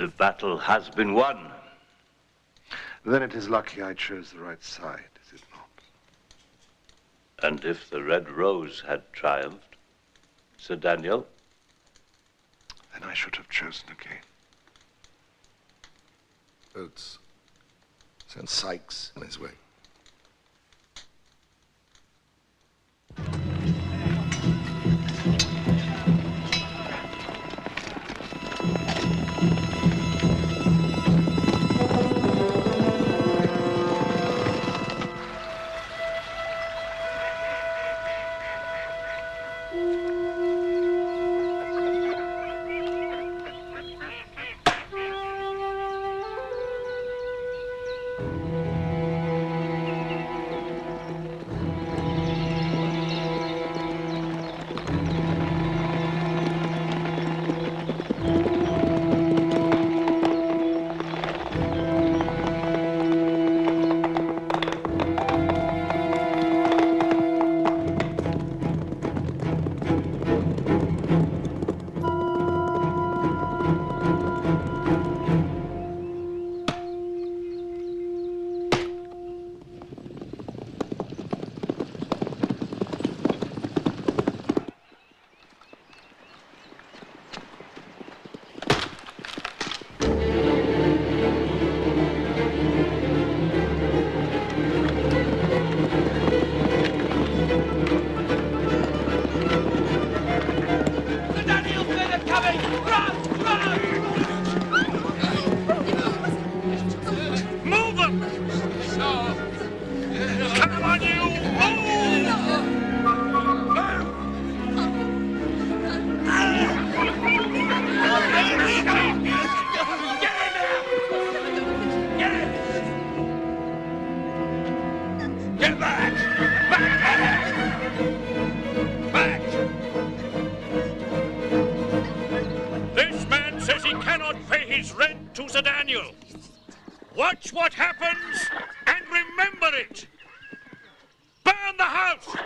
The battle has been won. Then it is lucky I chose the right side, is it not? And if the Red Rose had triumphed, Sir Daniel? Then I should have chosen again. Oates. Send Sykes on his way. Watch what happens and remember it. Burn the house.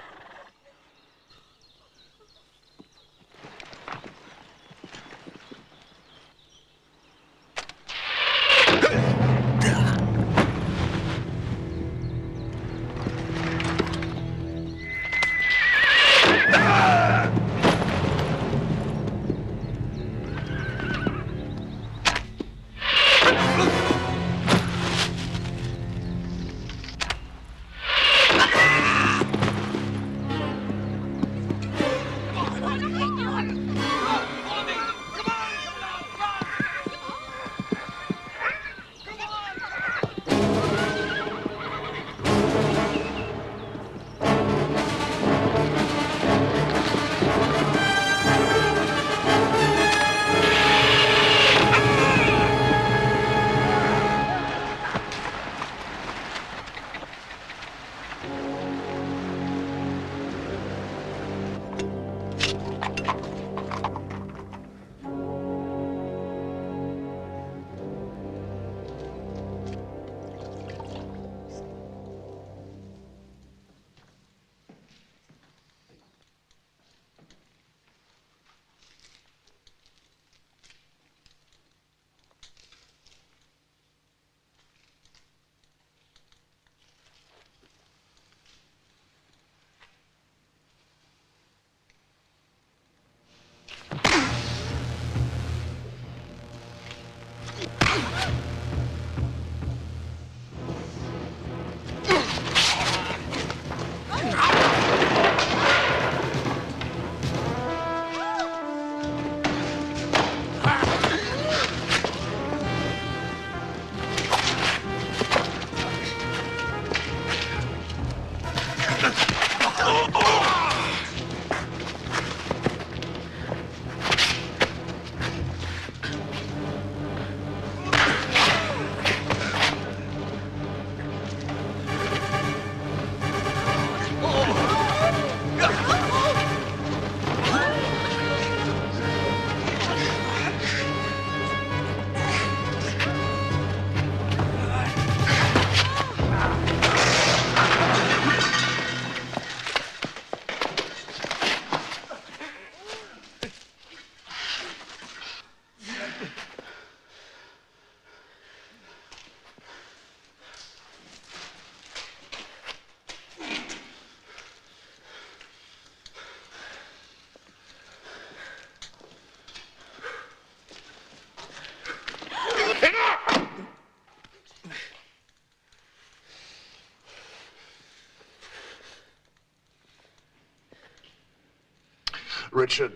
Richard,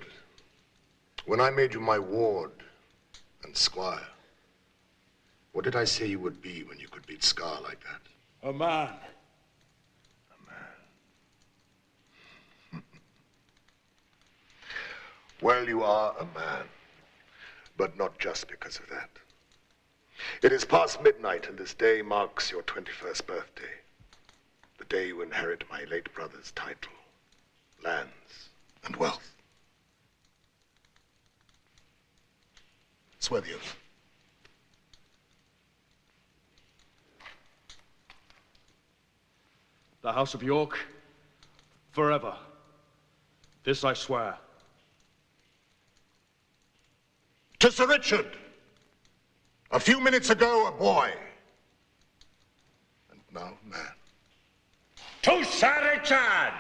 when I made you my ward and squire, what did I say you would be when you could beat Scar like that? A man. Well, you are a man, but not just because of that. It is past midnight, and this day marks your 21st birthday. The day you inherit my late brother's title, lands, and wealth. Swear the oath. The House of York, forever. This I swear. To Sir Richard, a few minutes ago, a boy, and now man. To Sir Richard!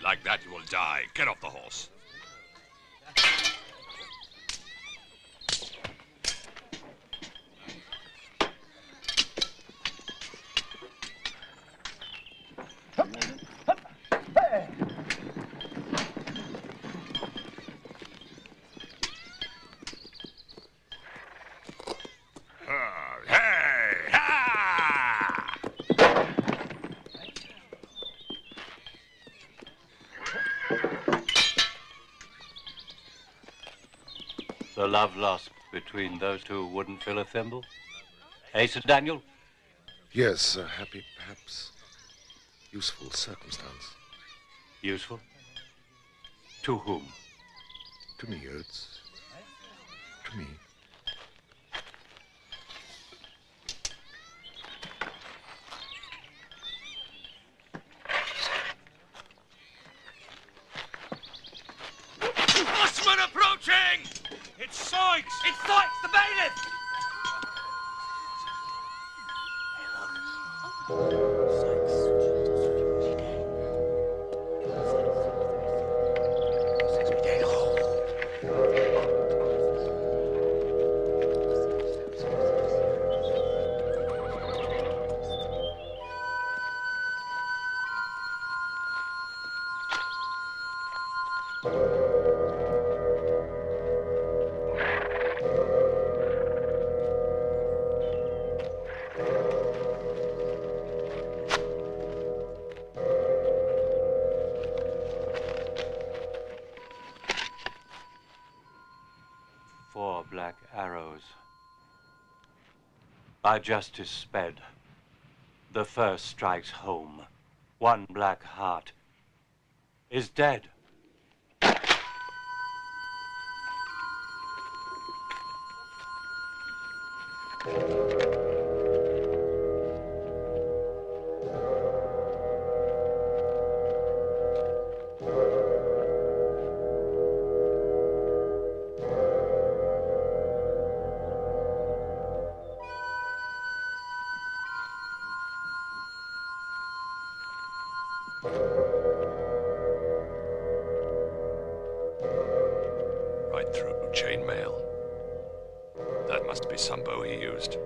Like that you will die. Get off the horse. The love lost between those two wouldn't fill a thimble? Eh, Sir Daniel? Yes, a happy, perhaps useful circumstance. Useful? To whom? To me, Oates. To me. Busman approaching! It's Sykes! It's Sykes, the bailiff! Black arrows. By justice sped. The first strikes home. One black heart is dead. Right through chainmail. That must be some bow he used.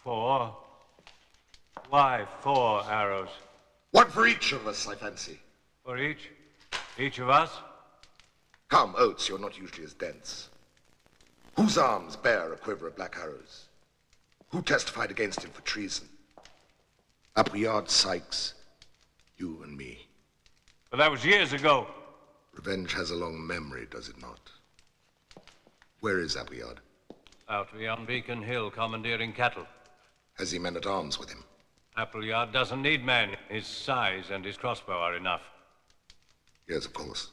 Four? Why 4 arrows? One for each of us, I fancy. For each? Each of us? Come, Oates, you're not usually as dense. Whose arms bear a quiver of black arrows? Who testified against him for treason? Appleyard, Sykes, you and me. But that was years ago. Revenge has a long memory, does it not? Where is Appleyard? Out beyond Beacon Hill, commandeering cattle. Has he men at arms with him? Appleyard doesn't need men. His size and his crossbow are enough. Yes, of course.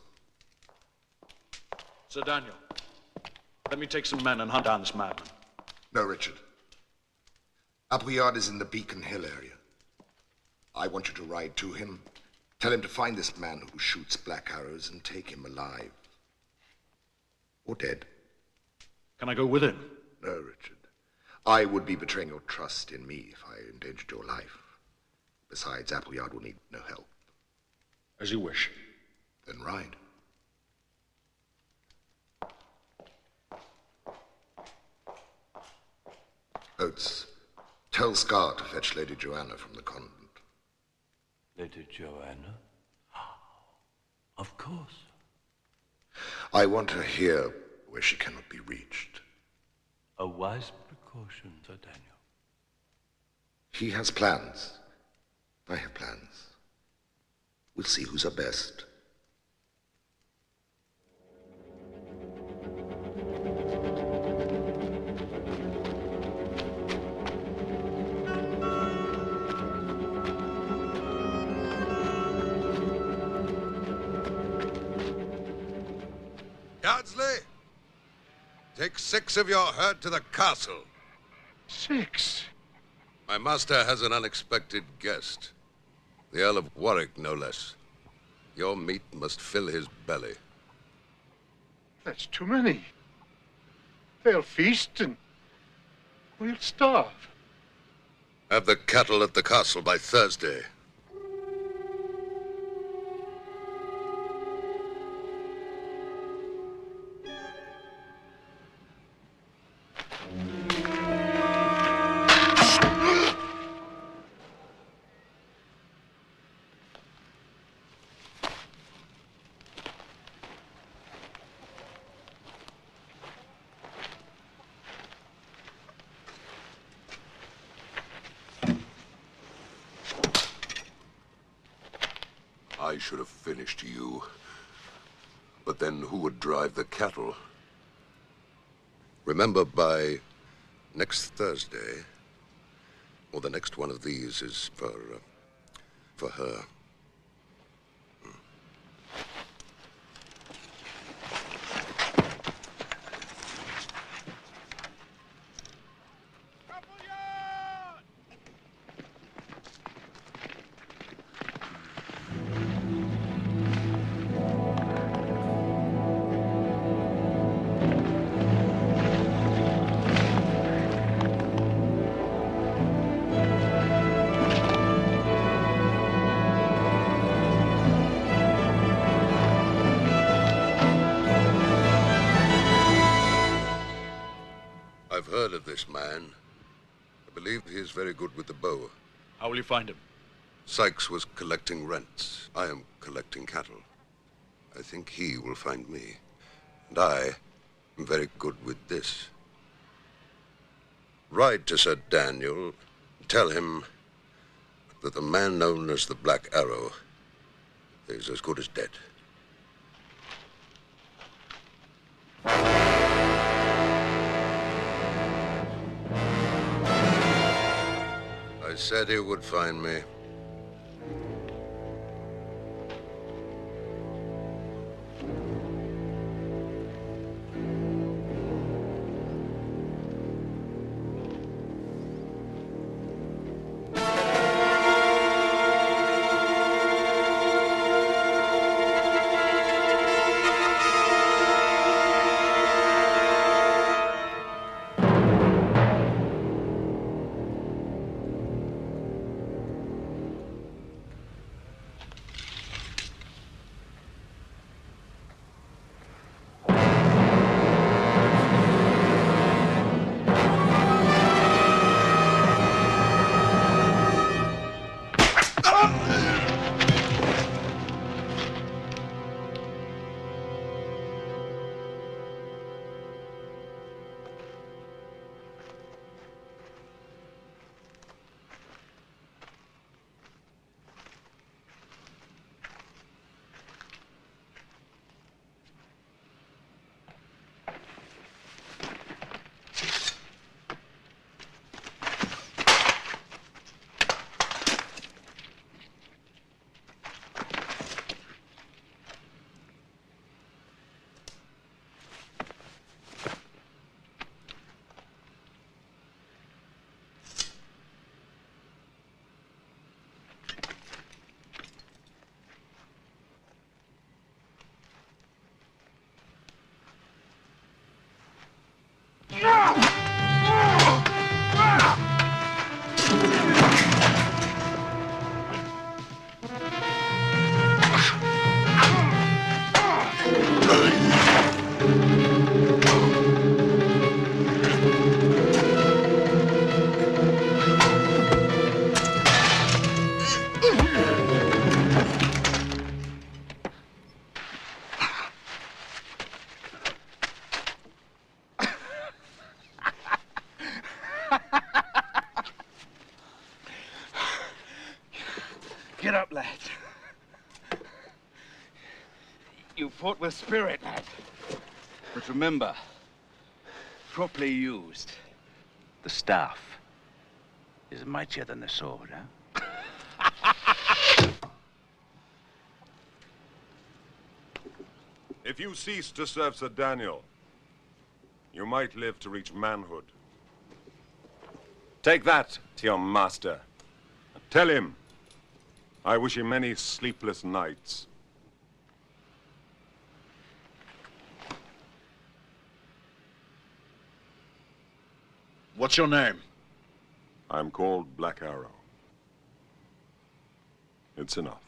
Sir Daniel, let me take some men and hunt down this madman. No, Richard. Appleyard is in the Beacon Hill area. I want you to ride to him. Tell him to find this man who shoots black arrows and take him alive. Or dead. Can I go with him? No, Richard. I would be betraying your trust in me if I endangered your life. Besides, Appleyard will need no help. As you wish. Then ride. Oates, tell Scar to fetch Lady Joanna from the convent. Lady Joanna? Of course. I want her here where she cannot be reached. A wise precaution, Sir Daniel. He has plans. I have plans. We'll see who's our best. Yardsley, take 6 of your herd to the castle. 6? My master has an unexpected guest. The Earl of Warwick, no less. Your meat must fill his belly. That's too many. They'll feast and we'll starve. Have the cattle at the castle by Thursday. I should have finished you. But then who would drive the cattle? Remember, by next Thursday, or the next one of these is for her. I've heard of this man. I believe he is very good with the bow. How will you find him? Sykes was collecting rents. I am collecting cattle. I think he will find me. And I am very good with this. Ride to Sir Daniel. Tell him that the man known as the Black Arrow is as good as dead. I said he would find me. it up, lad. You fought with spirit, lad. But remember, properly used, the staff is mightier than the sword, huh? If you cease to serve Sir Daniel, you might live to reach manhood. Take that to your master. Tell him I wish him many sleepless nights. What's your name? I'm called Black Arrow. It's enough.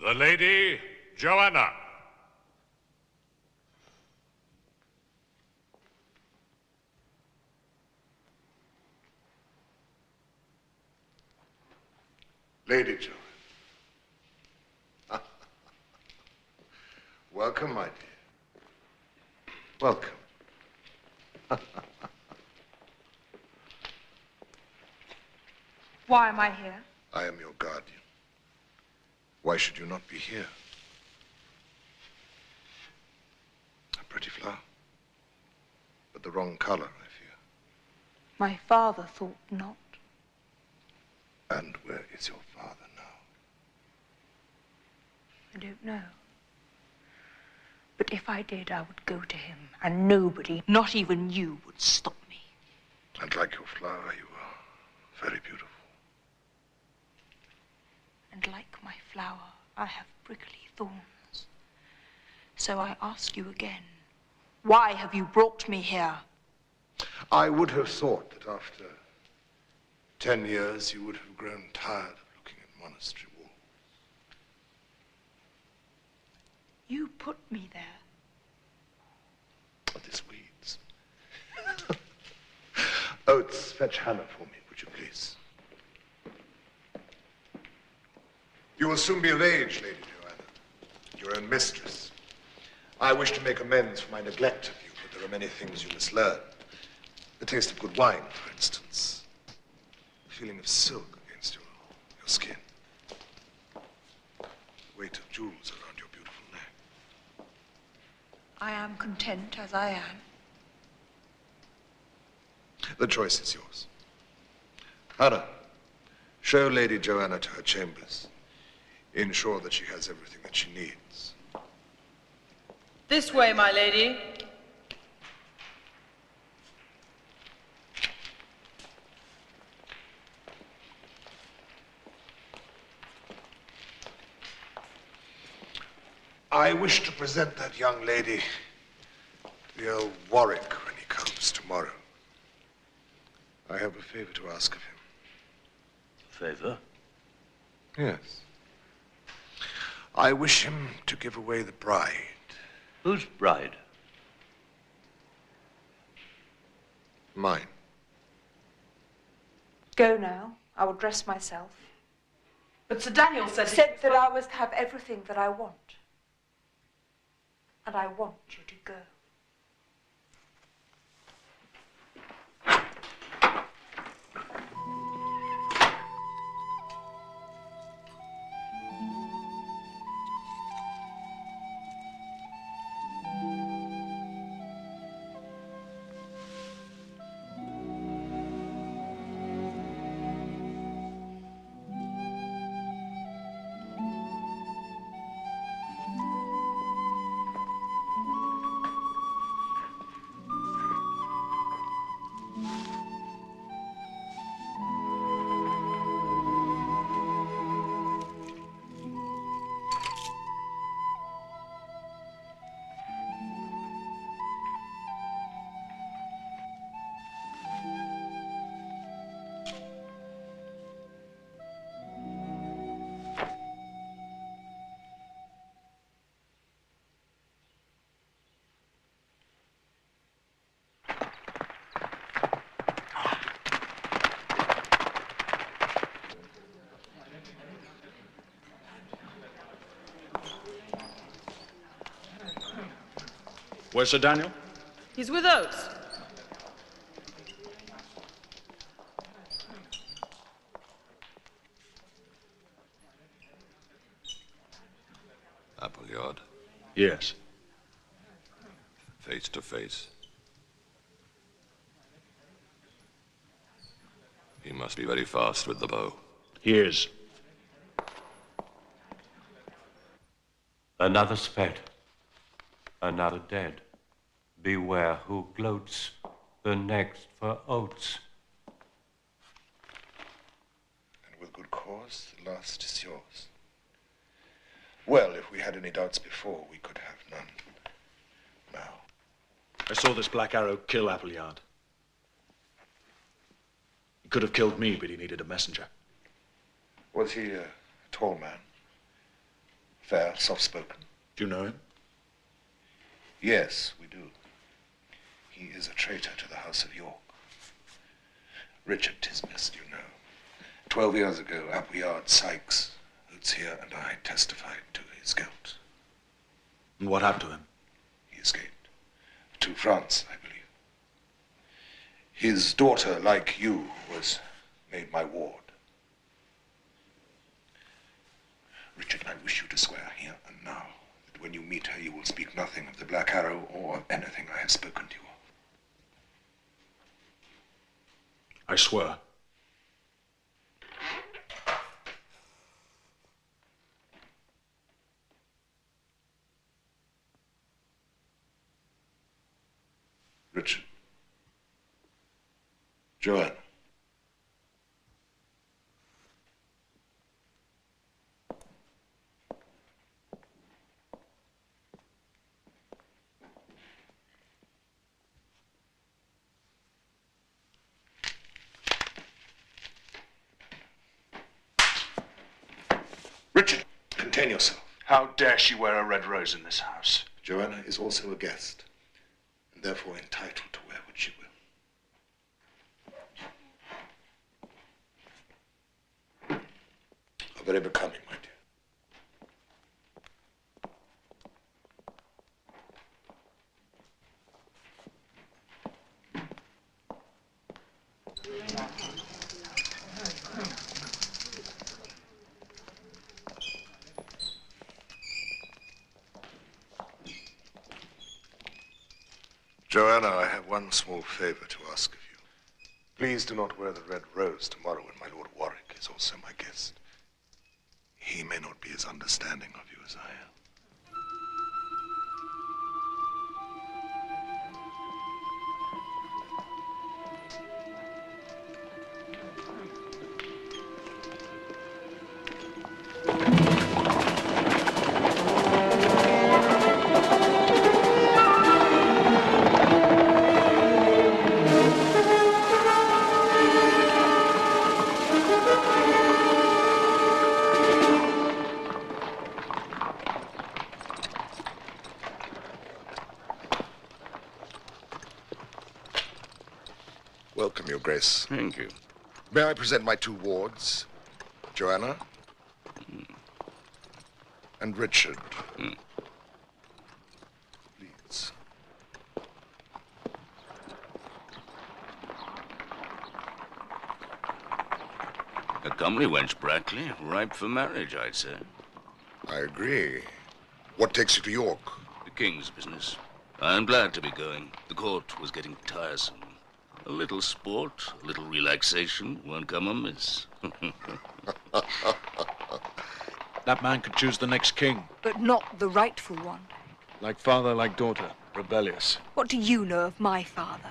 The Lady Joanna. Lady Joanna. Welcome, my dear. Welcome. Why am I here? I am your guardian. Why should you not be here? A pretty flower. But the wrong color, I fear. My father thought not. And where is your father now? I don't know. But if I did, I would go to him, and nobody, not even you, would stop me. And like your flower, you are very beautiful. And like my flower, I have prickly thorns. So I ask you again, why have you brought me here? I would have thought that after 10 years, you would have grown tired of looking at monastery walls. You put me there. Oh, this weeds. Oates, fetch Hannah for me, would you please? You will soon be of age, Lady Joanna, your own mistress. I wish to make amends for my neglect of you, but there are many things you must learn. The taste of good wine, for instance. The feeling of silk against your skin. The weight of jewels around your beautiful neck. I am content as I am. The choice is yours. Hannah, show Lady Joanna to her chambers. Ensure that she has everything that she needs. This way, my lady. I wish to present that young lady to the Earl Warwick when he comes tomorrow. I have a favor to ask of him. Favor? Yes. I wish him to give away the bride. Whose bride? Mine. Go now. I will dress myself. But Sir Daniel said that I was to have everything that I want. And I want you to go. Where's Sir Daniel? He's with Oates. Appleyard, Yes. face to face. He must be very fast with the bow. He is. Another sped, another dead. Beware who gloats, the next for Oates. And with good cause, the last is yours. Well, if we had any doubts before, we could have none now. I saw this Black Arrow kill Appleyard. He could have killed me, but he needed a messenger. Was he a tall man? Fair, soft-spoken? Do you know him? Yes, we do. He is a traitor to the House of York. Richard Tismist, you know. 12 years ago, Appleyard, Sykes, Oates here, and I testified to his guilt. And what happened to him? He escaped. To France, I believe. His daughter, like you, was made my ward. Richard, I wish you to swear here and now that when you meet her, you will speak nothing of the Black Arrow or of anything I have spoken to you of. I swear. Richard. Joanna. Richard, contain yourself. How dare she wear a red rose in this house? Joanna is also a guest, and therefore entitled to wear what she will. How very becoming, my dear. Joanna, I have one small favor to ask of you. Please do not wear the red rose tomorrow when my Lord Warwick is also my guest. He may not be as understanding of you as I am. Welcome, Your Grace. Thank you. May I present my two wards, Joanna and Richard? Please. A comely wench, Brackley. Ripe for marriage, I'd say. I agree. What takes you to York? The king's business. I'm glad to be going. The court was getting tiresome. A little sport, a little relaxation won't come amiss. That man could choose the next king. But not the rightful one. Like father, like daughter. Rebellious. What do you know of my father?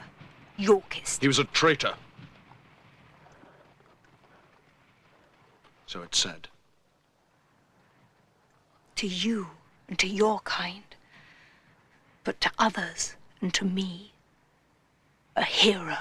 Yorkist. He was a traitor. So it's said. To you and to your kind. But to others and to me, a hero.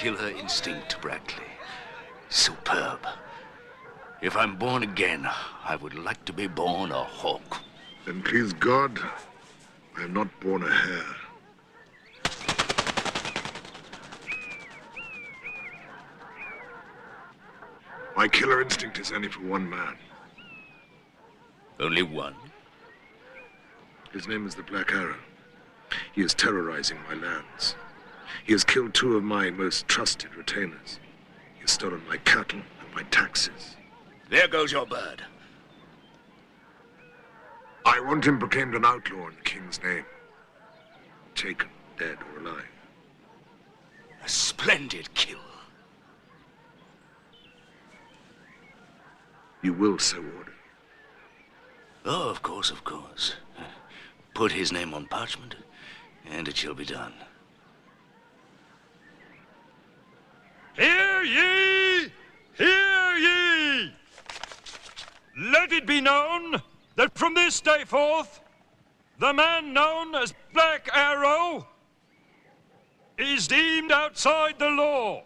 killer instinct, Brackley. Superb. If I'm born again, I would like to be born a hawk. Then please God, I am not born a hare. My killer instinct is only for one man. Only one? His name is the Black Arrow. He is terrorizing my lands. He has killed 2 of my most trusted retainers. He has stolen my cattle and my taxes. There goes your bird. I want him proclaimed an outlaw in the king's name. Taken, dead or alive. A splendid kill. You will so order. Oh, of course, of course. Put his name on parchment, and it shall be done. Hear ye! Hear ye! Let it be known that from this day forth, the man known as Black Arrow is deemed outside the law,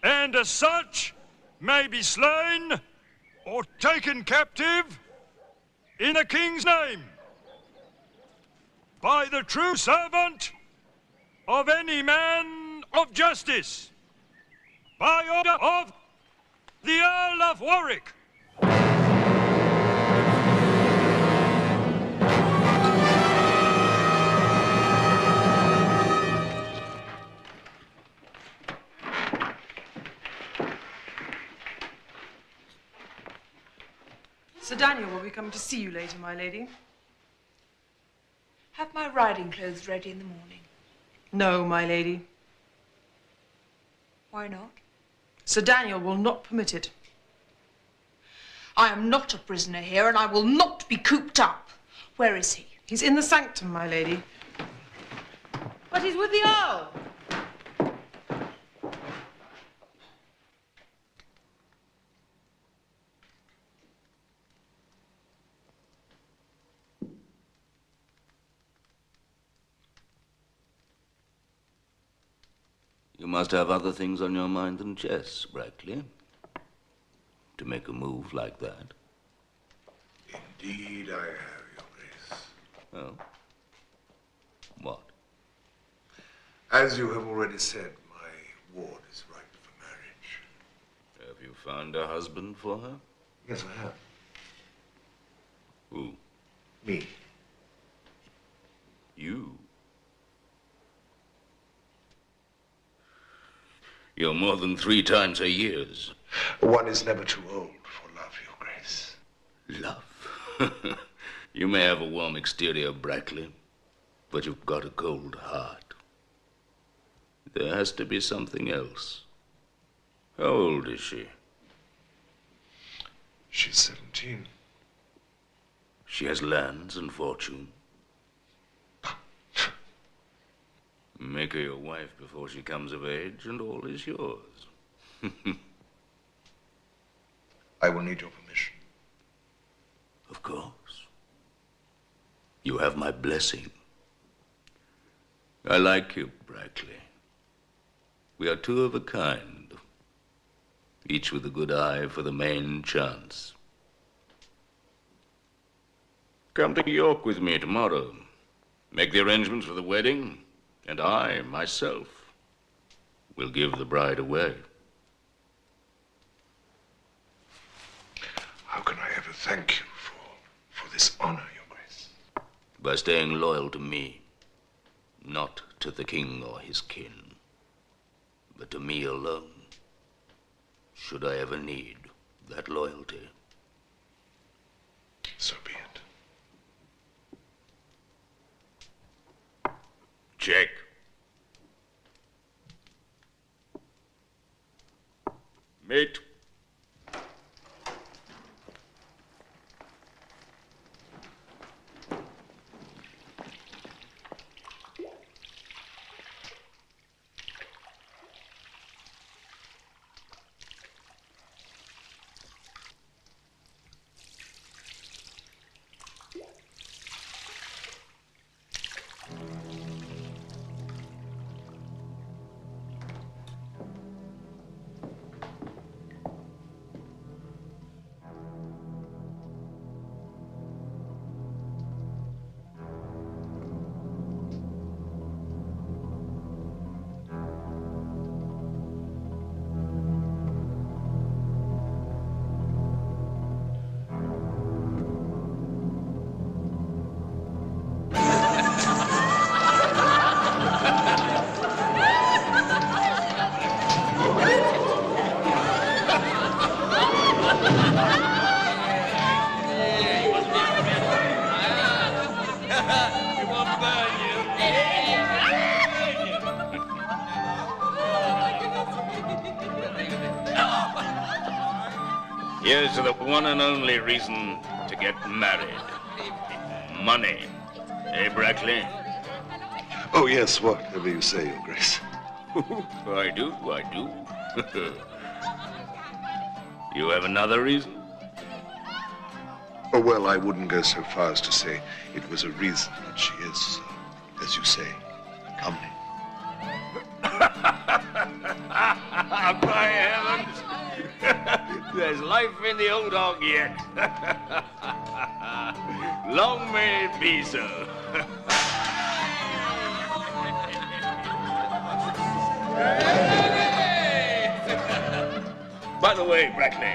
and as such may be slain or taken captive in the king's name by the true servant of any man of justice, by order of the Earl of Warwick. Sir Daniel will be coming to see you later, my lady. Have my riding clothes ready in the morning. No, my lady. Why not? Sir Daniel will not permit it. I am not a prisoner here, and I will not be cooped up. Where is he? He's in the sanctum, my lady. But he's with the Earl. You must have other things on your mind than chess, Brackley, to make a move like that. Indeed I have, Your Grace. Oh? What? As you have already said, my ward is ripe for marriage. Have you found a husband for her? Yes, I have. Who? Me. You? You're more than 3 times her years. One is never too old for love, Your Grace. Love? You may have a warm exterior, Brackley, but you've got a cold heart. There has to be something else. How old is she? She's 17. She has lands and fortune. Make her your wife before she comes of age, and all is yours. I will need your permission. Of course. You have my blessing. I like you, Brackley. We are 2 of a kind, each with a good eye for the main chance. Come to York with me tomorrow. Make the arrangements for the wedding, and I, myself, will give the bride away. How can I ever thank you for this honor, Your Grace? By staying loyal to me, not to the king or his kin, but to me alone, should I ever need that loyalty. So be it. Check. Mate. Here's to the one and only reason to get married. Money. Eh, Brackley? Oh, yes, whatever you say, Your Grace. I do. You have another reason? Oh, well, I wouldn't go so far as to say it was a reason, but she is, as you say, comely. By heavens! There's life in the old dog yet. Long may it be so. By the way, Brackley,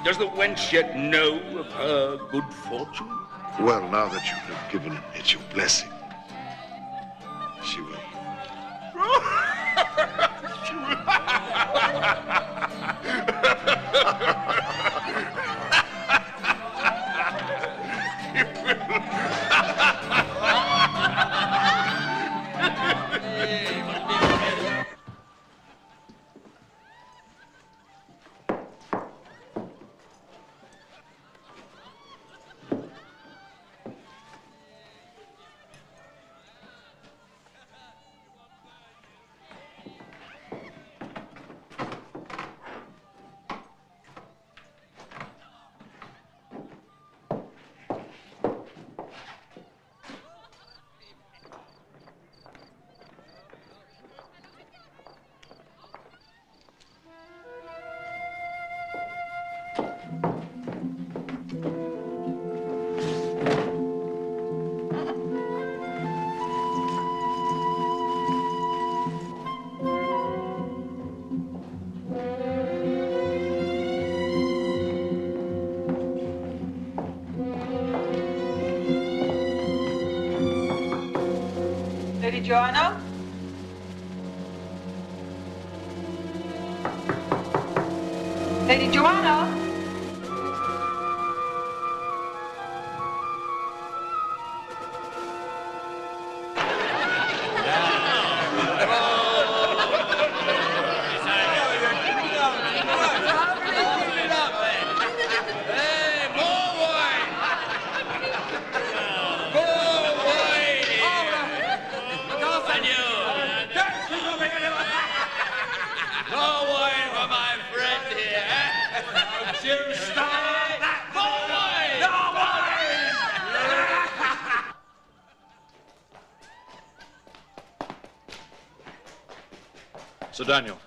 does the wench yet know of her good fortune? Well, now that you have given it your blessing, she will. Lady Joanna? Lady Joanna? Sir Daniel.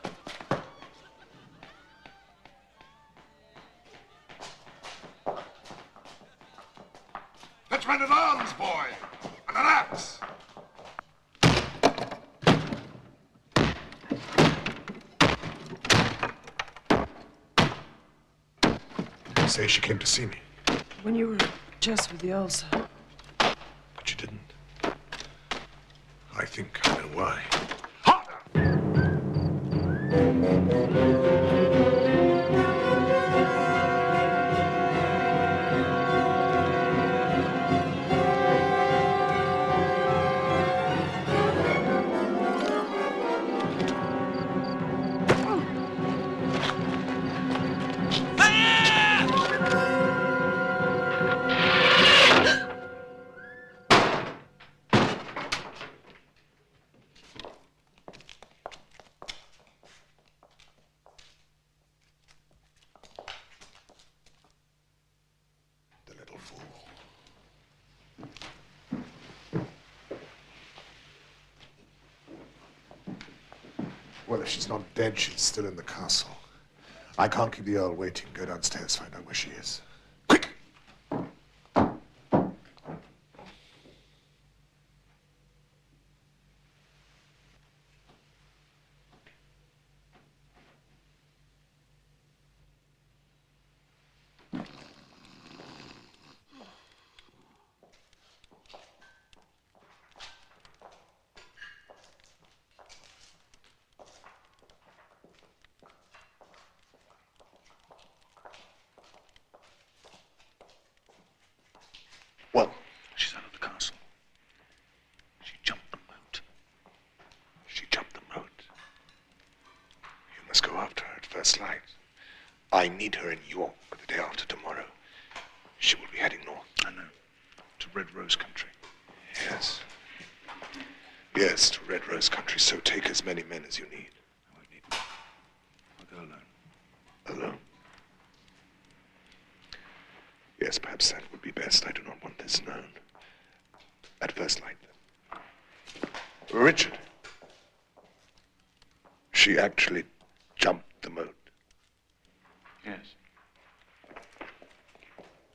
Fetch men at arms, boy, and an axe. You say she came to see me, When you were just with the Earl, sir. but you didn't. I think I know why. Well, if she's not dead, she's still in the castle. I can't keep the Earl waiting. Go downstairs, find out where she is. Well, she's out of the castle. She jumped the moat. She jumped the moat. You must go after her at first light. I need her in York day after tomorrow, she will be heading north. I know. To Red Rose country. Yes. Yes, to Red Rose country. So take as many men as you need. I won't need them. I'll go alone. Alone? Yes, perhaps that would be best. I do not want this known. At first light, then. Richard. She actually jumped the moat. Yes.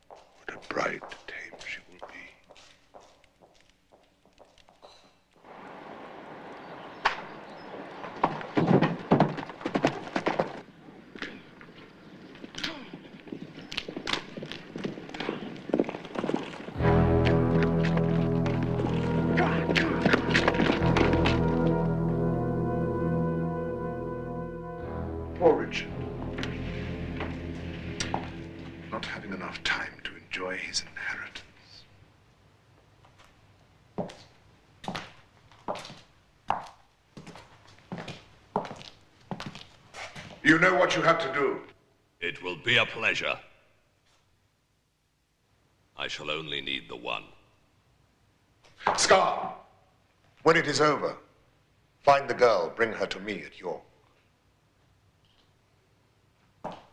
What a bride to tame she will be. Poor Richard. Not having enough time to enjoy his inheritance. You know what you have to do. It will be a pleasure. I shall only need the one. Scar, when it is over, find the girl, bring her to me at York. What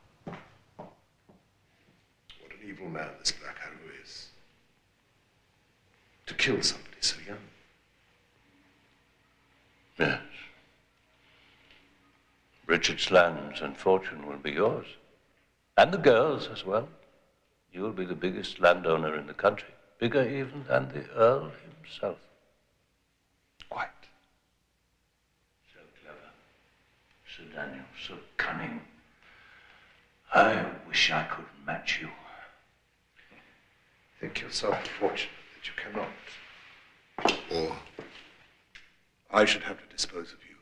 an evil man this Black Arrow is. To kill somebody so young. Yes. Richard's lands and fortune will be yours. And the girl's as well. You will be the biggest landowner in the country. Bigger even than the Earl himself. Quite. So clever. So Daniel, so cunning. I wish I could match you. Think yourself fortunate that you cannot. Or I should have to dispose of you.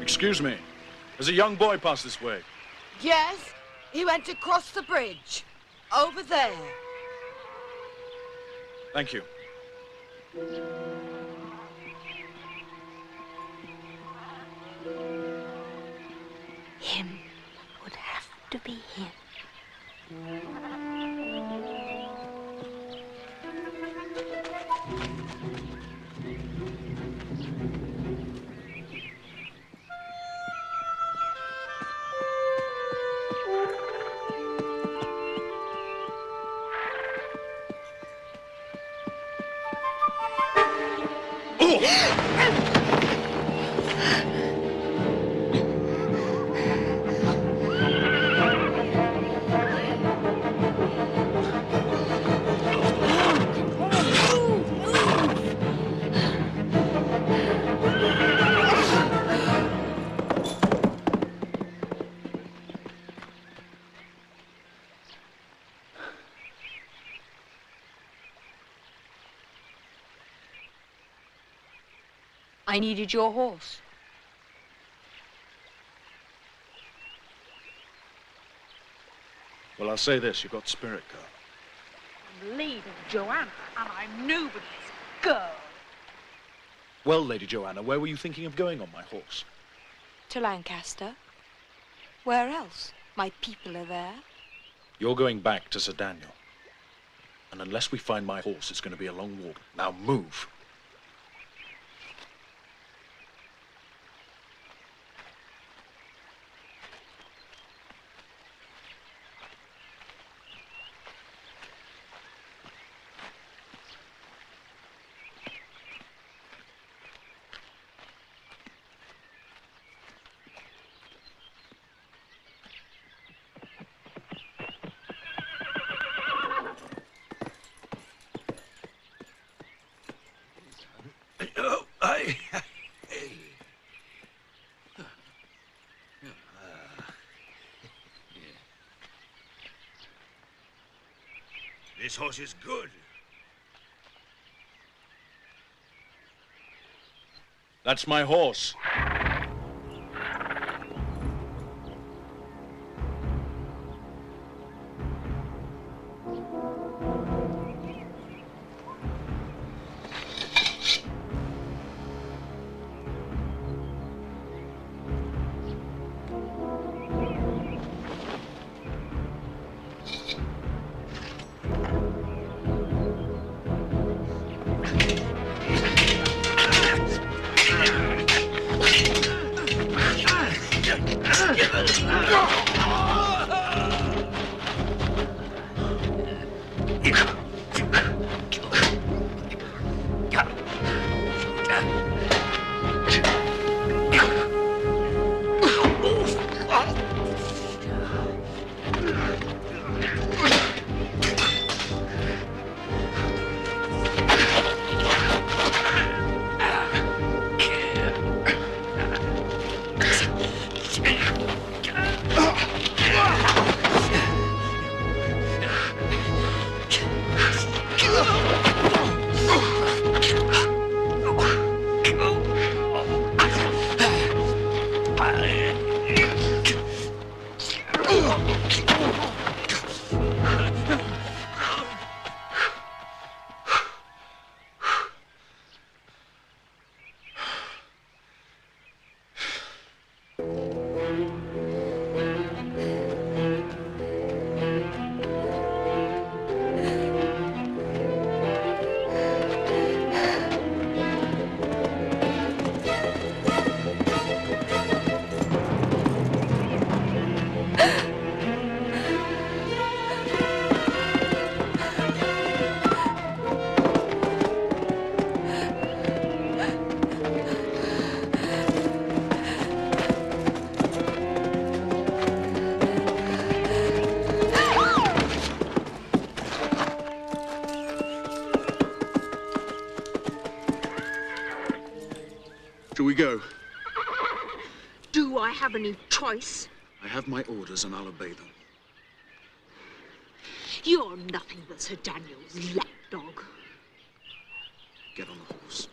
Excuse me. There's a young boy passed this way. Yes, he went across the bridge. Over there. Thank you. Him would have to be him. I needed your horse. Well, I'll say this. You've got spirit, girl. I'm Lady Joanna, and I'm nobody's girl. Well, Lady Joanna, where were you thinking of going on my horse? To Lancaster. Where else? My people are there. You're going back to Sir Daniel. And unless we find my horse, it's going to be a long walk. Now move. This horse is good. That's my horse. Shall we go? Do I have any choice? I have my orders and I'll obey them. You're nothing but Sir Daniel's lapdog. Get on the horse.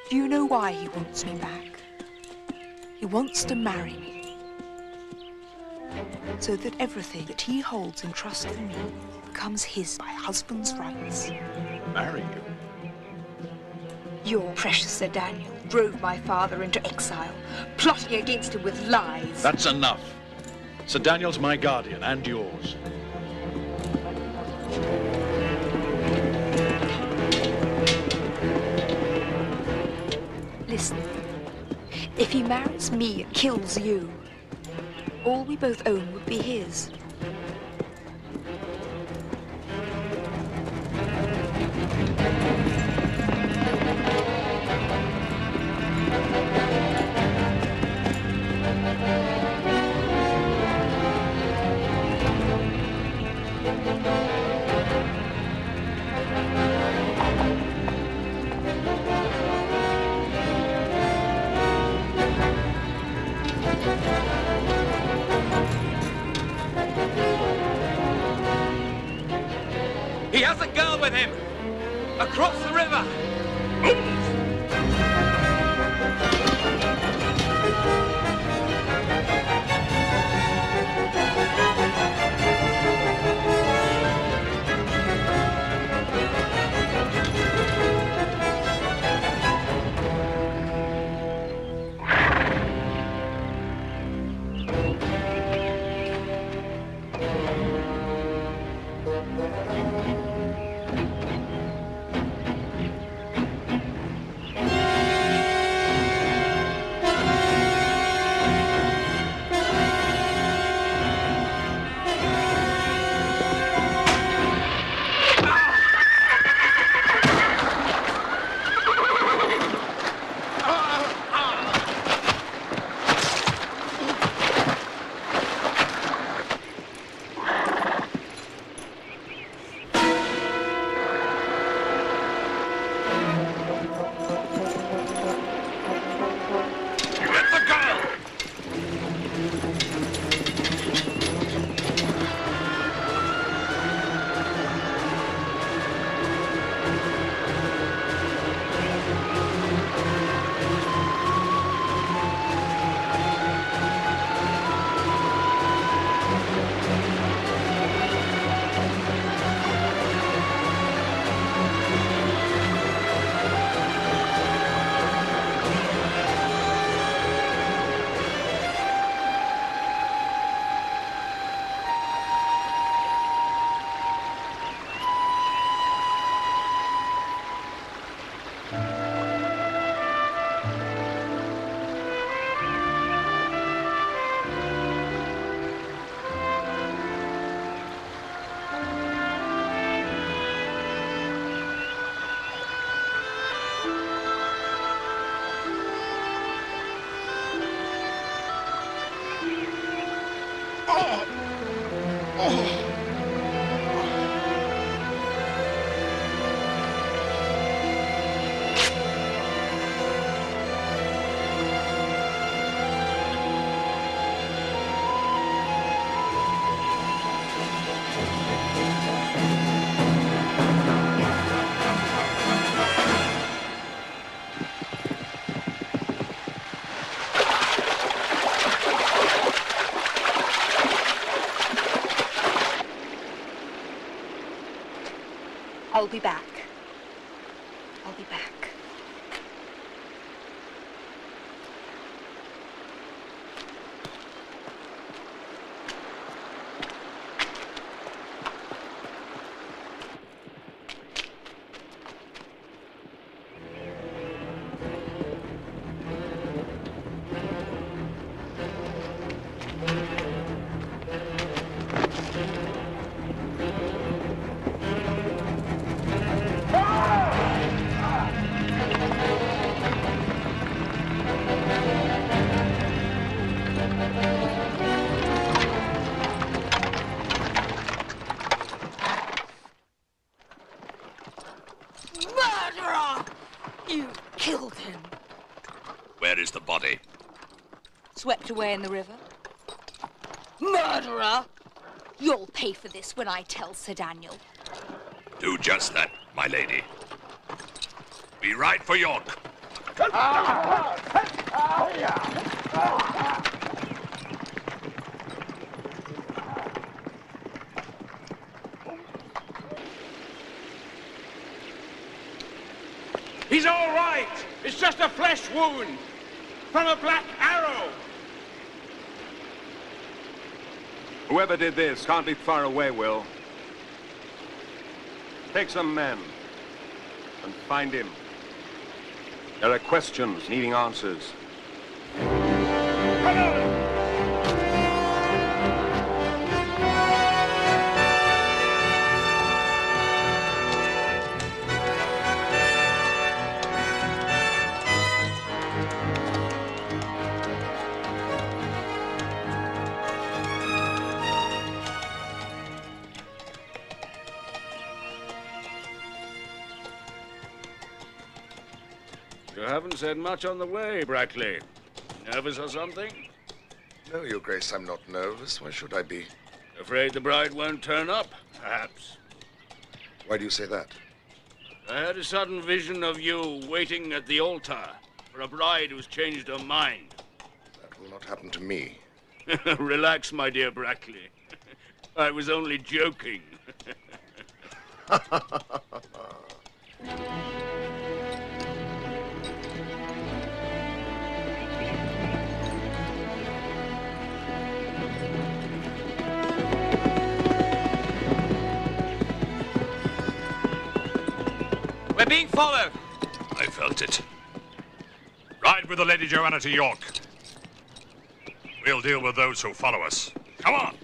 Do you know why he wants me back? He wants to marry me. So that everything that he holds in trust for me becomes his by husband's rights. Marry you? Your precious Sir Daniel drove my father into exile, plotting against him with lies. That's enough. Sir Daniel's my guardian and yours. Listen, if he marries me and kills you, all we both own would be his. He has a girl with him! Across the river! I'll be back. I'll be back. Where is the body? Swept away in the river. Murderer! You'll pay for this when I tell Sir Daniel. Do just that, my lady. Be right for York. He's all right. It's just a flesh wound from a black arrow. Whoever did this can't be far away, Will. Take some men and find him. There are questions needing answers. Come on! You haven't said much on the way, Brackley. Nervous or something? No, Your Grace, I'm not nervous. Why should I be? Afraid the bride won't turn up, perhaps. Why do you say that? I had a sudden vision of you waiting at the altar for a bride who's changed her mind. That will not happen to me. Relax, my dear Brackley. I was only joking. We're being followed. I felt it. Ride with the Lady Joanna to York. We'll deal with those who follow us. Come on!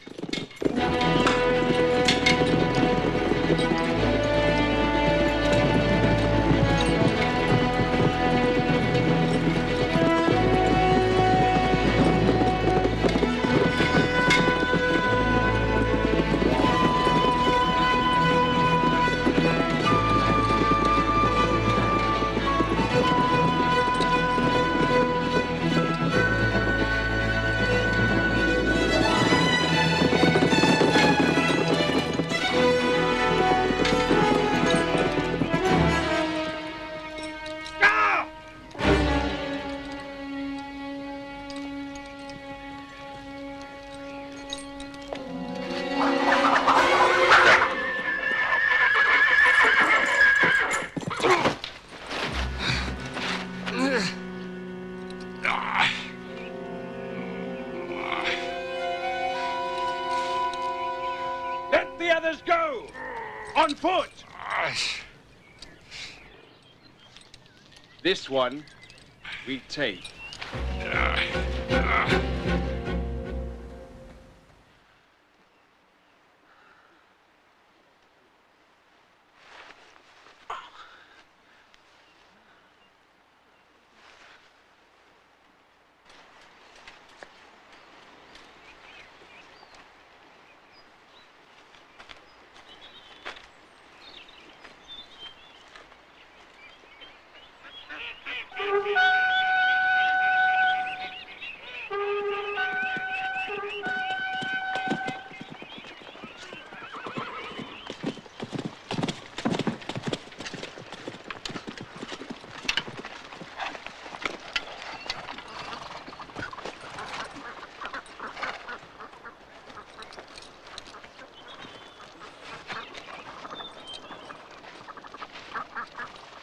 Let the others go! On foot! This one we take.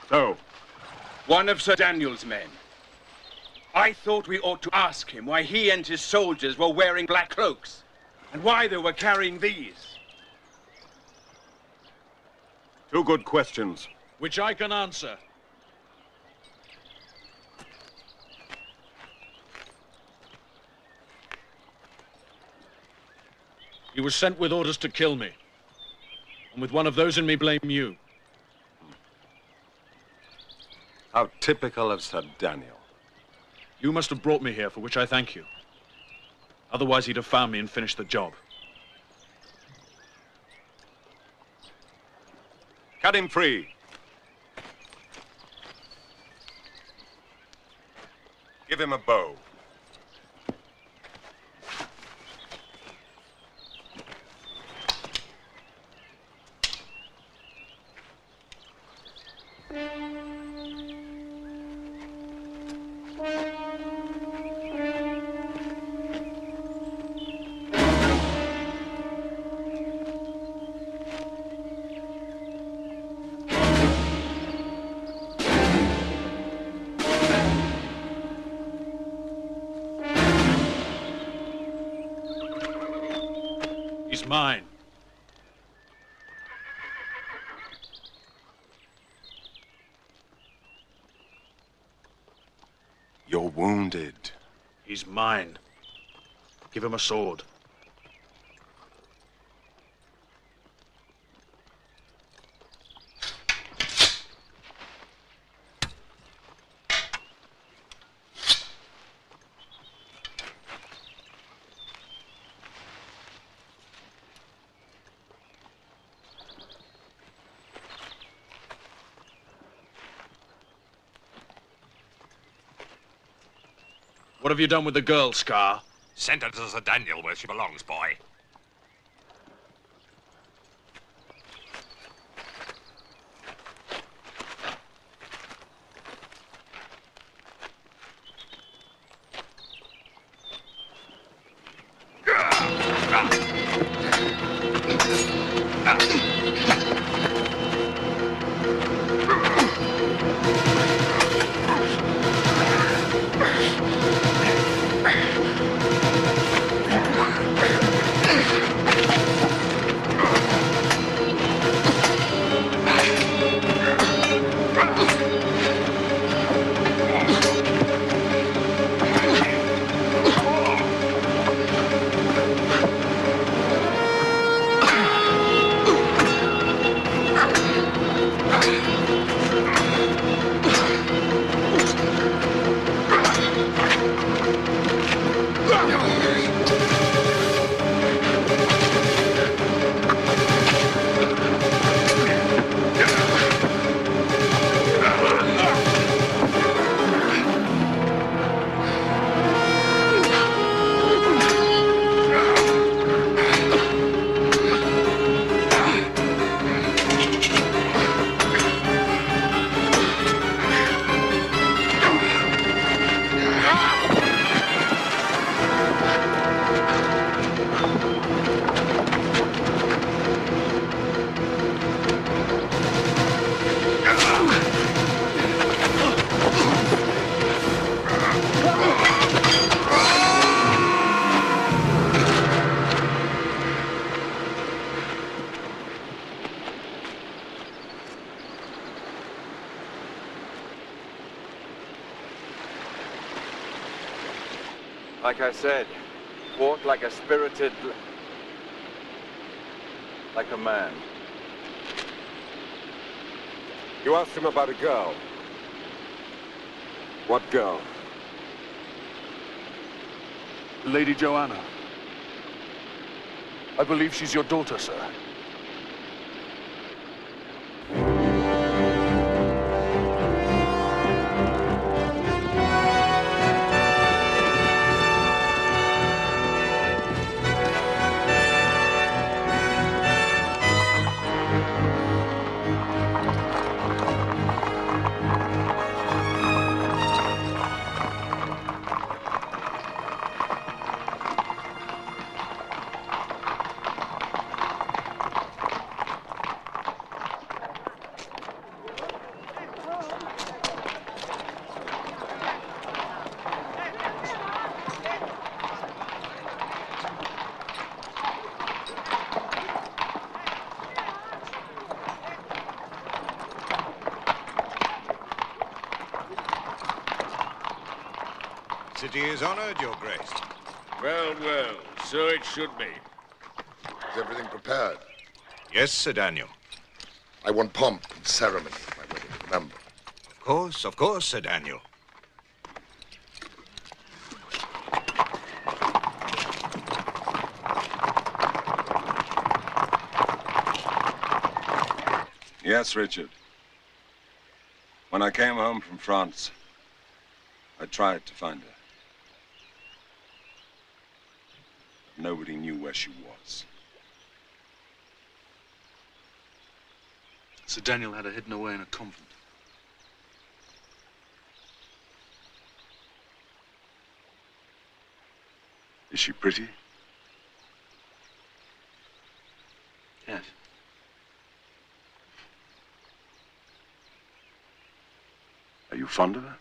So? One of Sir Daniel's men. I thought we ought to ask him why he and his soldiers were wearing black cloaks, and why they were carrying these. 2 good questions. Which I can answer. He was sent with orders to kill me. And with one of those in me blame you. How typical of Sir Daniel. You must have brought me here, for which I thank you. Otherwise he'd have found me and finished the job. Cut him free. Give him a bow. He's mine. You're wounded. He's mine. Give him a sword. What have you done with the girl, Scar? Send her to Sir Daniel where she belongs, boy. Like I said, fought like a spirited... like a man. You asked him about a girl. What girl? Lady Joanna. I believe she's your daughter, sir. City is honored, Your Grace. Well, well, so it should be. Is everything prepared? Yes, Sir Daniel. I want pomp and ceremony at my wedding, remember. Of course, Sir Daniel. Yes, Richard. When I came home from France, I tried to find her. Nobody knew where she was. Sir Daniel had her hidden away in a convent. Is she pretty? Yes. Are you fond of her?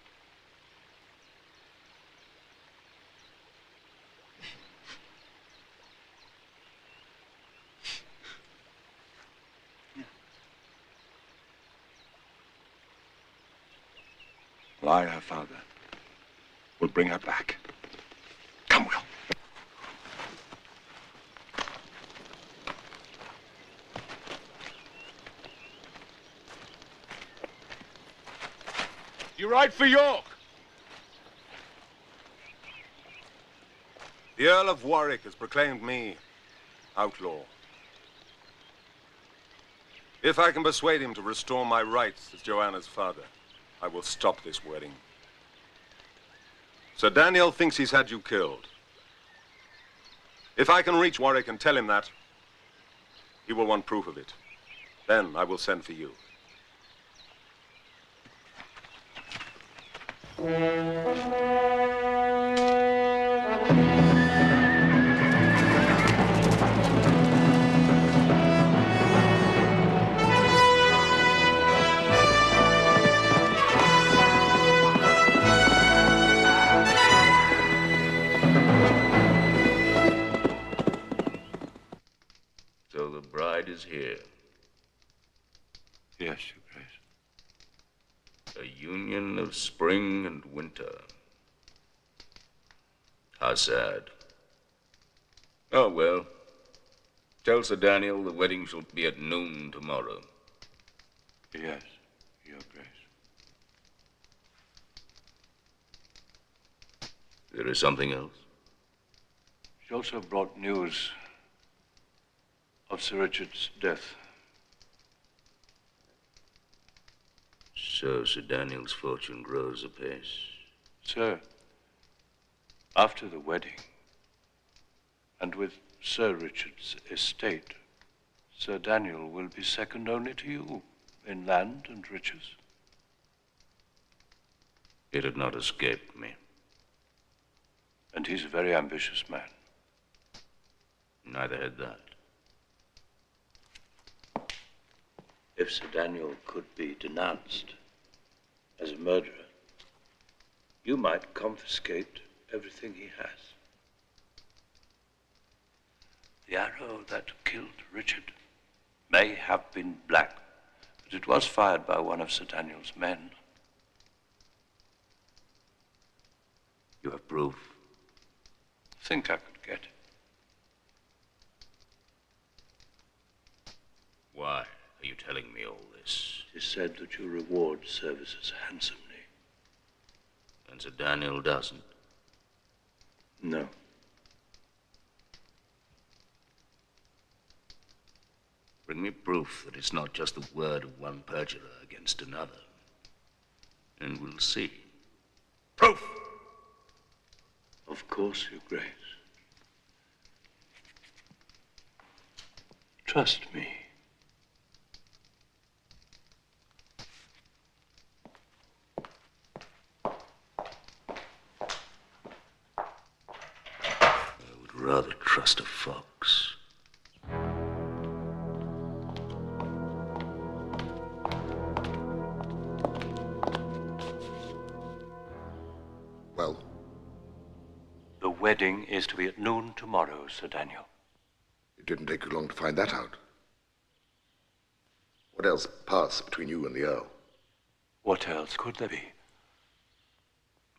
Well, I, her father, will bring her back. Come, Will. You ride for York? The Earl of Warwick has proclaimed me outlaw. If I can persuade him to restore my rights as Joanna's father, I will stop this wedding. Sir Daniel thinks he's had you killed. If I can reach Warwick and tell him that, he will want proof of it. Then I will send for you. So the bride is here. Yes, Your Grace. A union of spring and winter. How sad. Oh, well. Tell Sir Daniel the wedding shall be at noon tomorrow. Yes, Your Grace. There is something else? She also brought news of Sir Richard's death. So Sir Daniel's fortune grows apace. Sir, after the wedding, and with Sir Richard's estate, Sir Daniel will be second only to you in land and riches. It had not escaped me. And he's a very ambitious man. Neither had that. If Sir Daniel could be denounced as a murderer, you might confiscate everything he has. The arrow that killed Richard may have been black, but it was fired by one of Sir Daniel's men. You have proof? I think I could get it. Why are you telling me all this? It is said that you reward services handsomely. And Sir Daniel doesn't? No. Bring me proof that it's not just the word of one perjurer against another. And we'll see. Proof! Of course, Your Grace. Trust me. I would rather trust a fox. Well? The wedding is to be at noon tomorrow, Sir Daniel. It didn't take you long to find that out. What else passed between you and the Earl? What else could there be?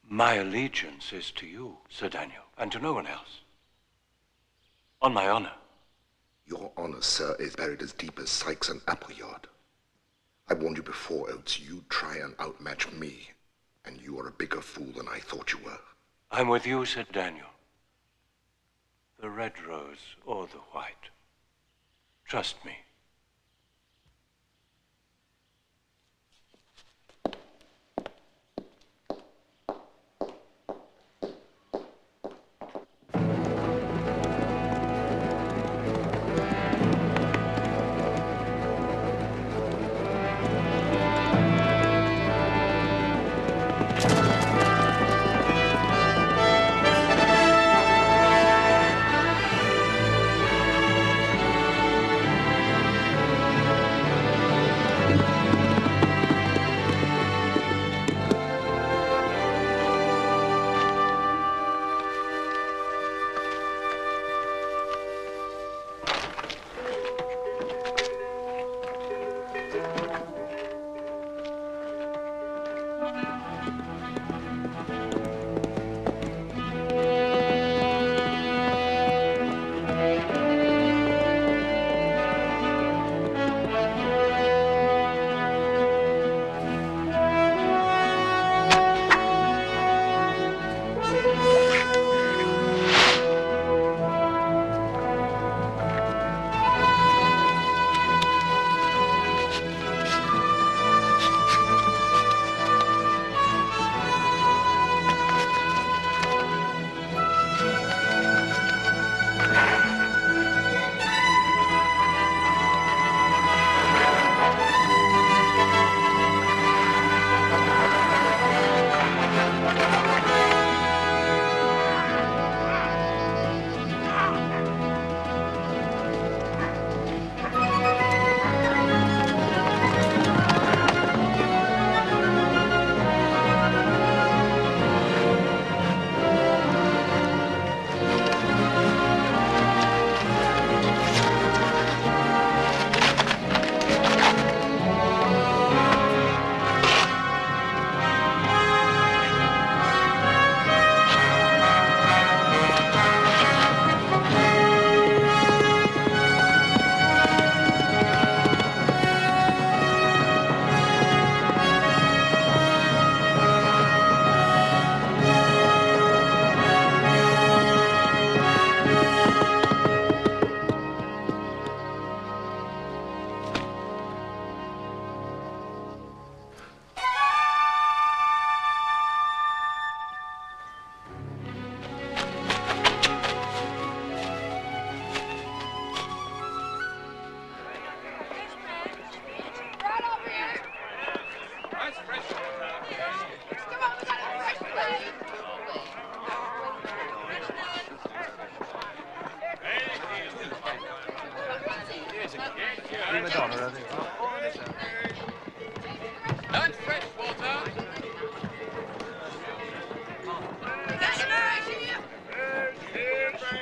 My allegiance is to you, Sir Daniel, and to no one else. On my honor. Your honor, sir, is buried as deep as Sykes and Appleyard. I warned you before, else you try and outmatch me, and you are a bigger fool than I thought you were. I'm with you, Sir Daniel. The red rose or the white. Trust me.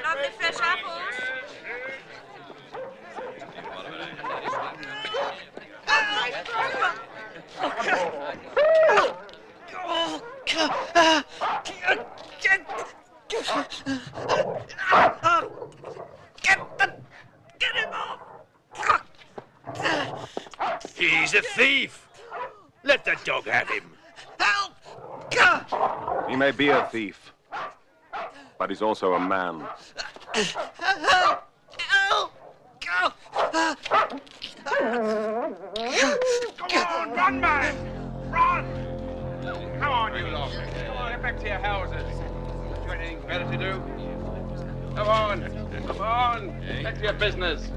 Lovely fresh apples. Get him off! He's a thief. Let the dog have him. He may be a thief, but he's also a man. Come on, run, man! Run! Come on, you lot. Come on, get back to your houses. You got anything better to do? Come on, come on. Back to your business.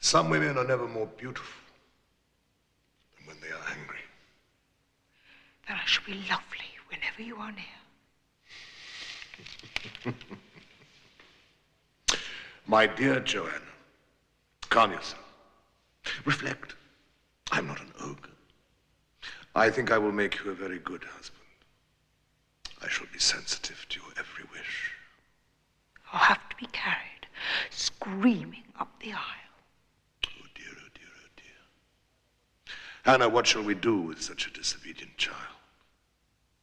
Some women are never more beautiful than when they are angry. Then I shall be lovely whenever you are near. My dear Joanna, calm yourself. Reflect. I'm not an ogre. I think I will make you a very good husband. I shall be sensitive to your every wish. I'll have to be carried, screaming up the aisle. Oh dear, oh dear, oh dear. Hannah, what shall we do with such a disobedient child?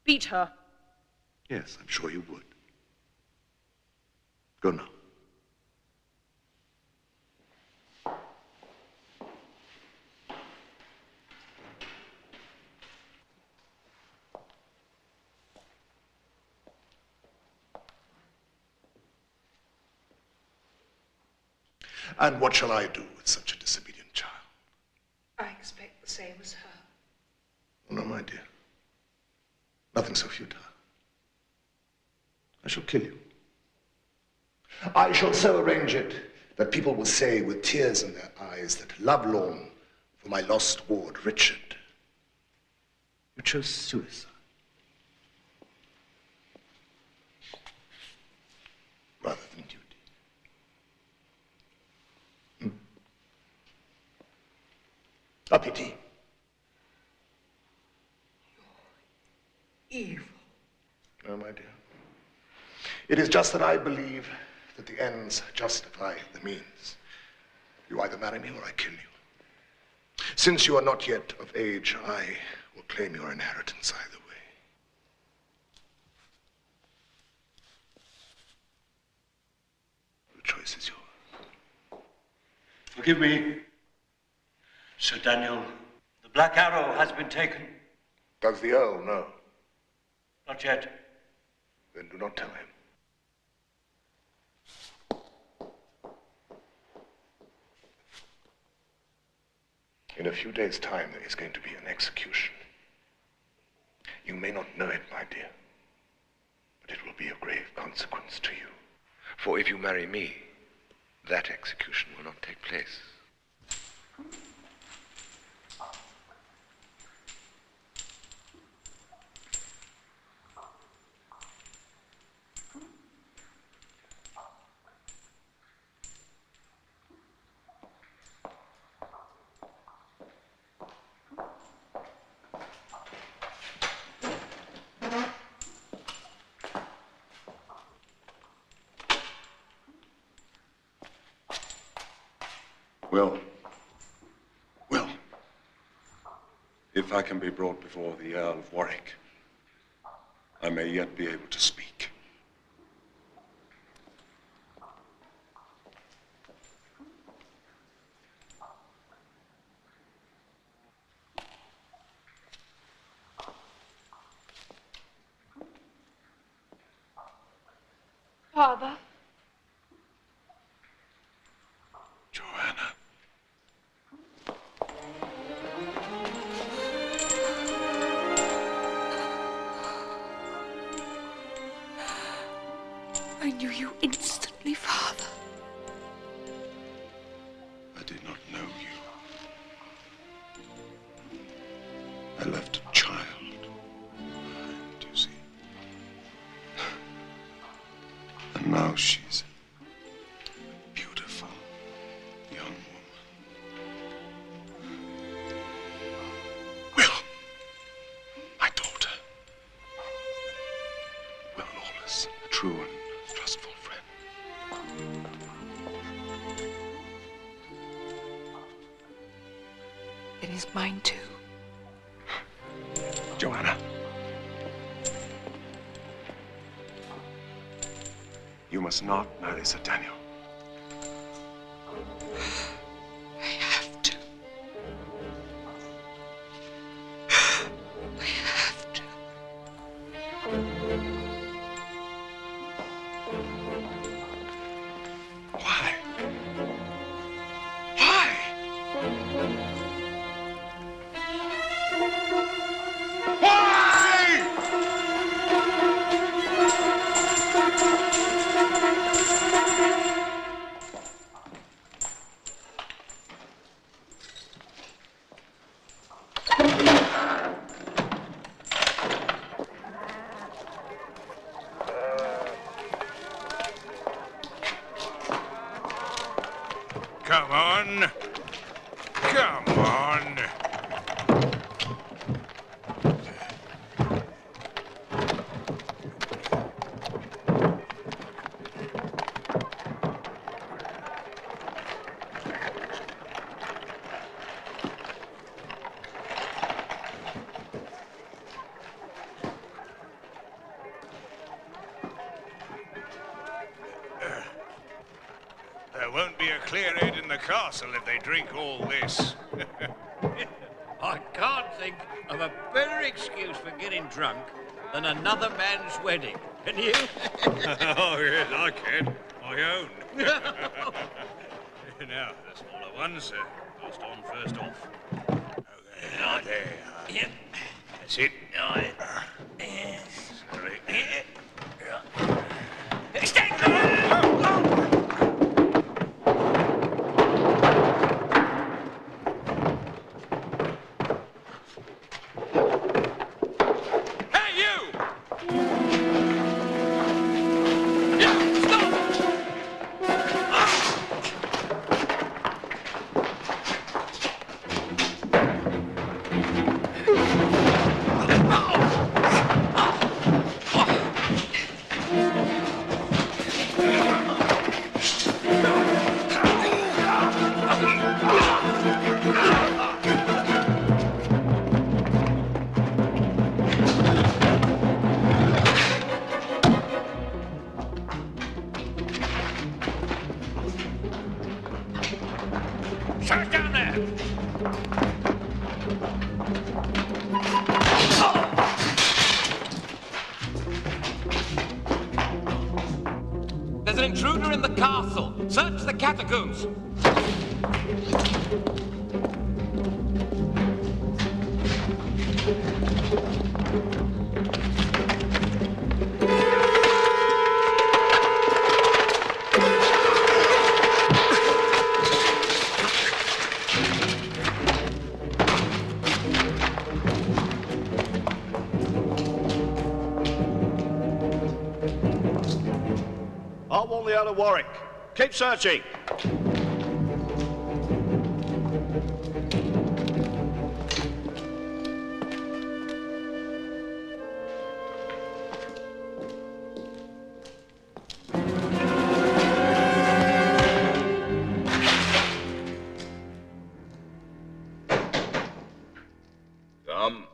Beat her. Yes, I'm sure you would. Go now. And what shall I do with such a disobedient child? I expect the same as her. Oh, no, my dear. Nothing so futile. I shall kill you. I shall so arrange it that people will say with tears in their eyes that lovelorn for my lost ward, Richard, you chose suicide. Rather than duty. A pity. You're evil. No, my dear. It is just that I believe that the ends justify the means. You either marry me or I kill you. Since you are not yet of age, I will claim your inheritance either way. The choice is yours. Forgive me, Sir Daniel. The Black Arrow has been taken. Does the Earl know? Not yet. Then do not tell him. In a few days' time, there is going to be an execution. You may not know it, my dear, but it will be of grave consequence to you. For if you marry me, that execution will not take place. Will, if I can be brought before the Earl of Warwick, I may yet be able to speak. Father. Joanna. I knew you instantly, Father. I did not know you. I left a child behind, you see. And now she's a beautiful young woman. Will, my daughter. Will Lawless, a true and trustful friend. It is mine too. Joanna. You must not marry Sir Daniel. I have to. I have to. Why? Why? on. Come on. There won't be a clear head in the castle if they drink all this. I can't think of a better excuse for getting drunk than another man's wedding. Can you? Oh, yes, I can. My own. Now, the smaller ones, first on, first off. Okay, there. Yep. That's it. Yes. Sorry. Shut down there! There's an intruder in the castle. Search the catacombs. I want the Earl of Warwick. Keep searching. Come.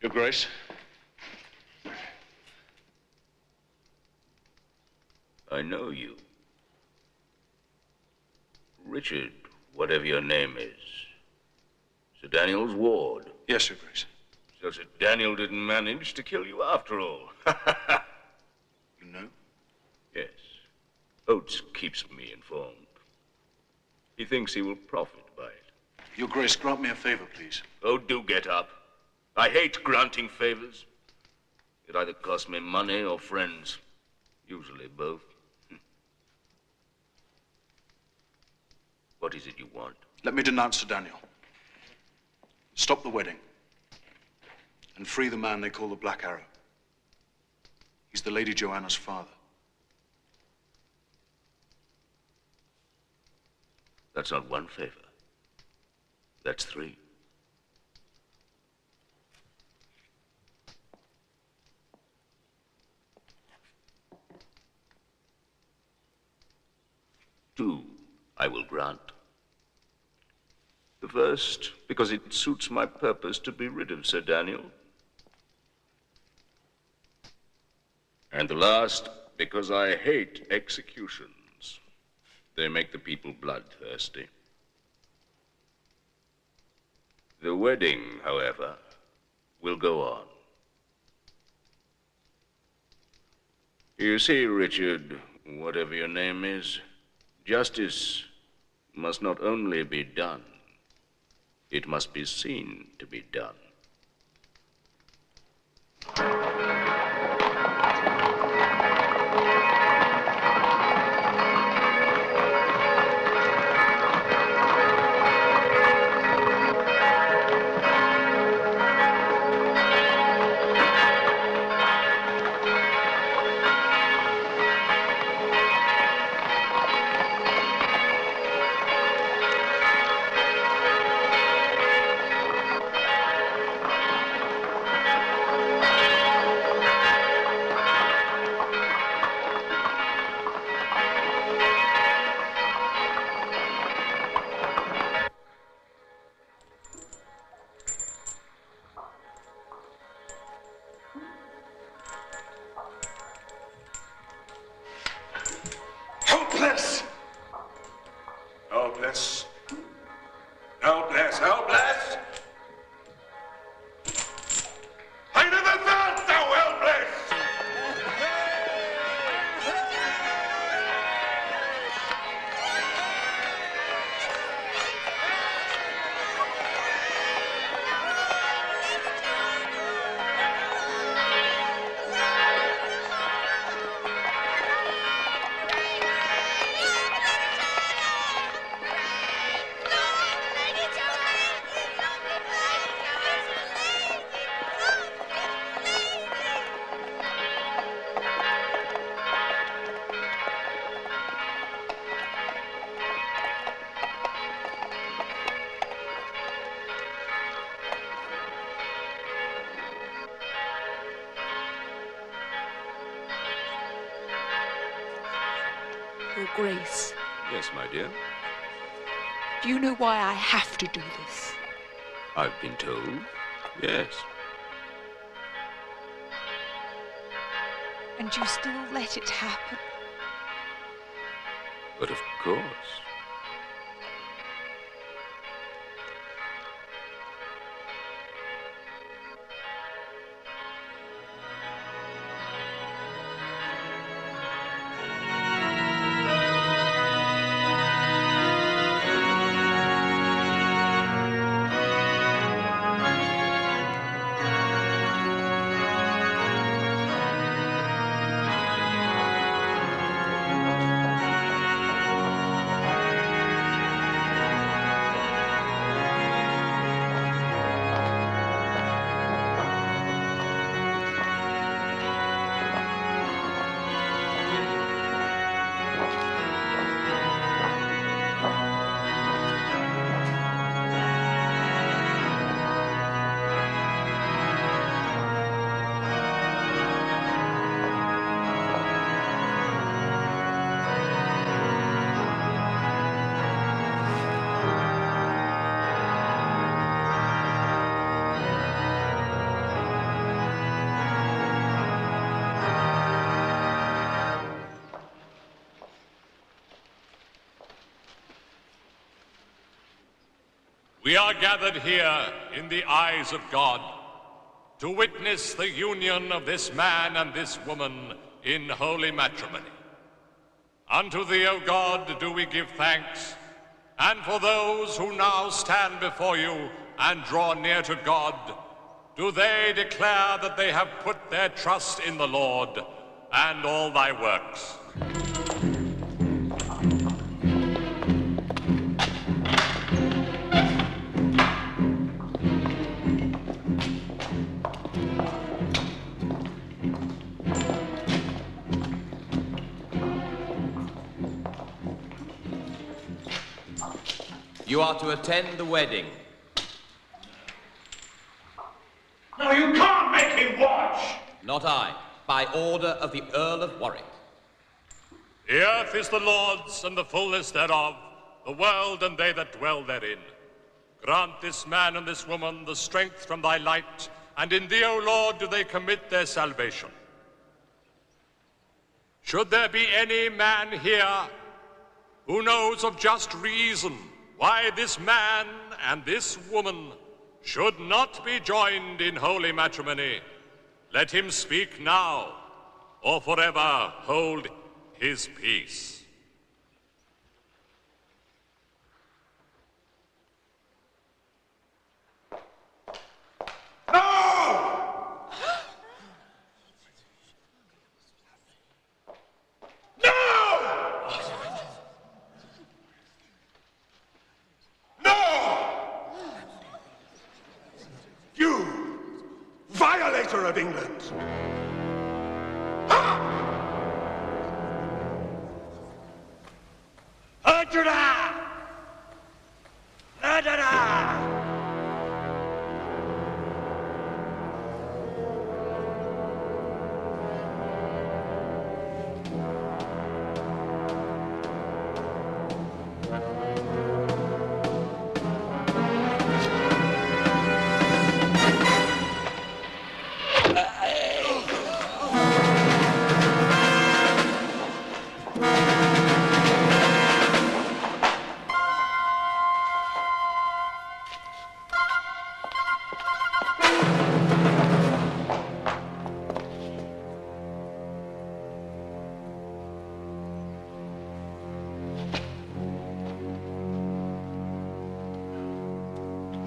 Your Grace. I know you. Richard, whatever your name is. Sir Daniel's ward. Yes, Your Grace. So Sir Daniel didn't manage to kill you after all. You know? Yes. Oates keeps me informed. He thinks he will profit by it. Your Grace, grant me a favor, please. Oh, do get up. I hate granting favors. It either costs me money or friends. Usually both. What is it you want? Let me denounce Sir Daniel. Stop the wedding. And free the man they call the Black Arrow. He's the Lady Joanna's father. That's not one favor. That's three. Two, I will grant. The first, because it suits my purpose to be rid of Sir Daniel. And the last, because I hate executions. They make the people bloodthirsty. The wedding, however, will go on. You see, Richard, whatever your name is, justice must not only be done, it must be seen to be done. Your Grace, Yes, my dear. do you know why I have to do this? I've been told. Yes. And you still let it happen? But of course. We are gathered here in the eyes of God to witness the union of this man and this woman in holy matrimony. Unto thee, O God, do we give thanks, and for those who now stand before you and draw near to God, do they declare that they have put their trust in the Lord and all thy works. You are to attend the wedding. No, you can't make him watch! Not I. By order of the Earl of Warwick. The earth is the Lord's and the fullness thereof, the world and they that dwell therein. Grant this man and this woman the strength from thy light, and in thee, O Lord, do they commit their salvation. Should there be any man here who knows of just reason why this man and this woman should not be joined in holy matrimony, let him speak now, or forever hold his peace. Violator of England!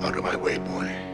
Out of my way, boy.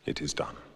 It is done.